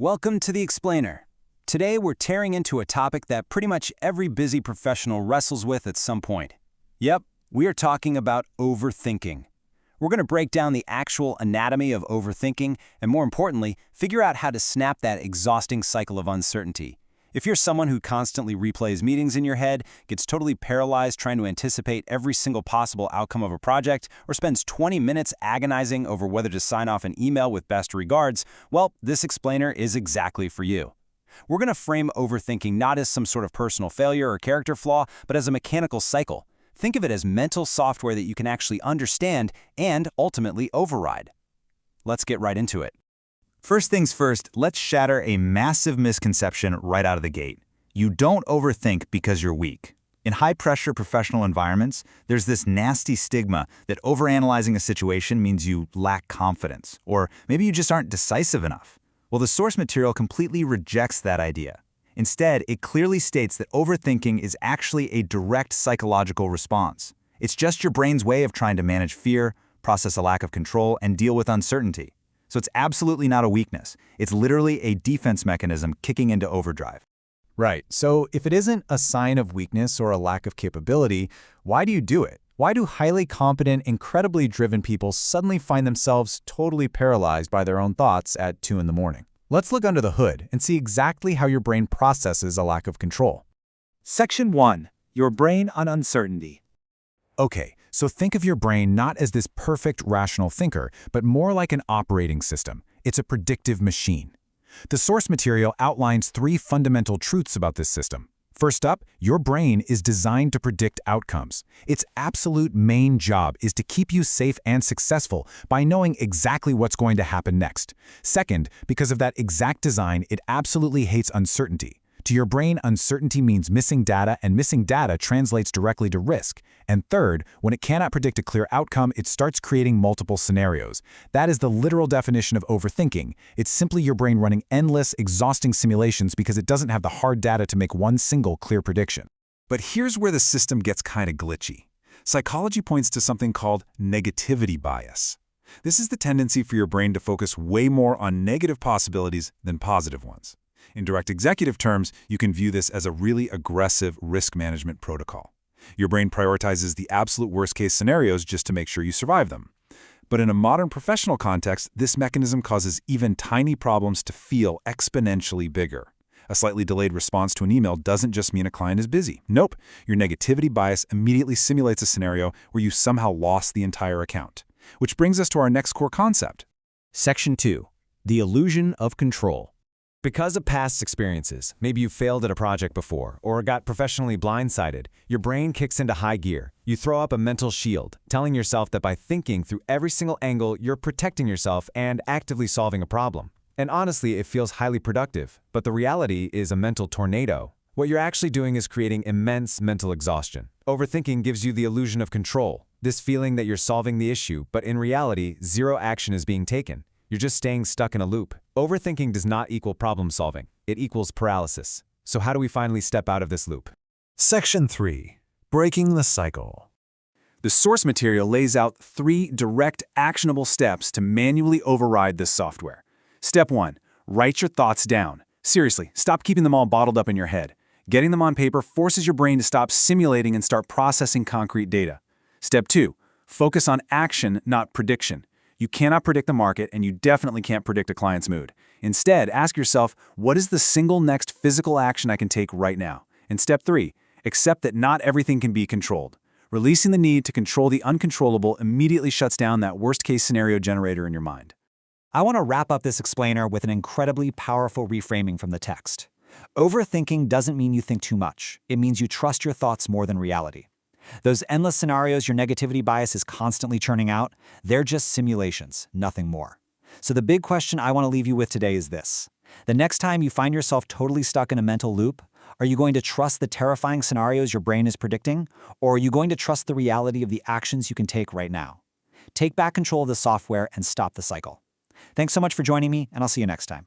Welcome to The Explainer. Today we're tearing into a topic that pretty much every busy professional wrestles with at some point. Yep, we are talking about overthinking. We're going to break down the actual anatomy of overthinking and, more importantly, figure out how to snap that exhausting cycle of uncertainty. If you're someone who constantly replays meetings in your head, gets totally paralyzed trying to anticipate every single possible outcome of a project, or spends 20 minutes agonizing over whether to sign off an email with best regards, well, this explainer is exactly for you. We're going to frame overthinking not as some sort of personal failure or character flaw, but as a mechanical cycle. Think of it as mental software that you can actually understand and ultimately override. Let's get right into it. First things first, let's shatter a massive misconception right out of the gate. You don't overthink because you're weak. In high-pressure professional environments, there's this nasty stigma that overanalyzing a situation means you lack confidence, or maybe you just aren't decisive enough. Well, the source material completely rejects that idea. Instead, it clearly states that overthinking is actually a direct psychological response. It's just your brain's way of trying to manage fear, process a lack of control, and deal with uncertainty. So it's absolutely not a weakness. It's literally a defense mechanism kicking into overdrive. Right. So if it isn't a sign of weakness or a lack of capability, why do you do it? Why do highly competent, incredibly driven people suddenly find themselves totally paralyzed by their own thoughts at 2 in the morning? Let's look under the hood and see exactly how your brain processes a lack of control. Section 1. Your brain on uncertainty. Okay, so think of your brain not as this perfect rational thinker, but more like an operating system. It's a predictive machine. The source material outlines 3 fundamental truths about this system. First up, your brain is designed to predict outcomes. Its absolute main job is to keep you safe and successful by knowing exactly what's going to happen next. Second, because of that exact design, it absolutely hates uncertainty. To your brain, uncertainty means missing data, and missing data translates directly to risk. And third, when it cannot predict a clear outcome, it starts creating multiple scenarios. That is the literal definition of overthinking. It's simply your brain running endless, exhausting simulations because it doesn't have the hard data to make one single clear prediction. But here's where the system gets kind of glitchy. Psychology points to something called negativity bias. This is the tendency for your brain to focus way more on negative possibilities than positive ones. In direct executive terms, you can view this as a really aggressive risk management protocol. Your brain prioritizes the absolute worst-case scenarios just to make sure you survive them. But in a modern professional context, this mechanism causes even tiny problems to feel exponentially bigger. A slightly delayed response to an email doesn't just mean a client is busy. Nope, your negativity bias immediately simulates a scenario where you somehow lost the entire account. Which brings us to our next core concept. Section 2. The illusion of control. Because of past experiences, maybe you failed at a project before or got professionally blindsided, your brain kicks into high gear. You throw up a mental shield, telling yourself that by thinking through every single angle, you're protecting yourself and actively solving a problem. And honestly, it feels highly productive, but the reality is a mental tornado. What you're actually doing is creating immense mental exhaustion. Overthinking gives you the illusion of control, this feeling that you're solving the issue, but in reality, zero action is being taken. You're just staying stuck in a loop. Overthinking does not equal problem solving. It equals paralysis. So how do we finally step out of this loop? Section 3. Breaking the cycle. The source material lays out 3 direct, actionable steps to manually override this software. Step 1. Write your thoughts down. Seriously, stop keeping them all bottled up in your head. Getting them on paper forces your brain to stop simulating and start processing concrete data. Step 2. Focus on action, not prediction. You cannot predict the market, and you definitely can't predict a client's mood. Instead, ask yourself, what is the single next physical action I can take right now? And step 3, accept that not everything can be controlled. Releasing the need to control the uncontrollable immediately shuts down that worst-case scenario generator in your mind. I want to wrap up this explainer with an incredibly powerful reframing from the text. Overthinking doesn't mean you think too much. It means you trust your thoughts more than reality. Those endless scenarios your negativity bias is constantly churning out, they're just simulations, nothing more. So the big question I want to leave you with today is this. The next time you find yourself totally stuck in a mental loop, are you going to trust the terrifying scenarios your brain is predicting, or are you going to trust the reality of the actions you can take right now? Take back control of the software and stop the cycle. Thanks so much for joining me, and I'll see you next time.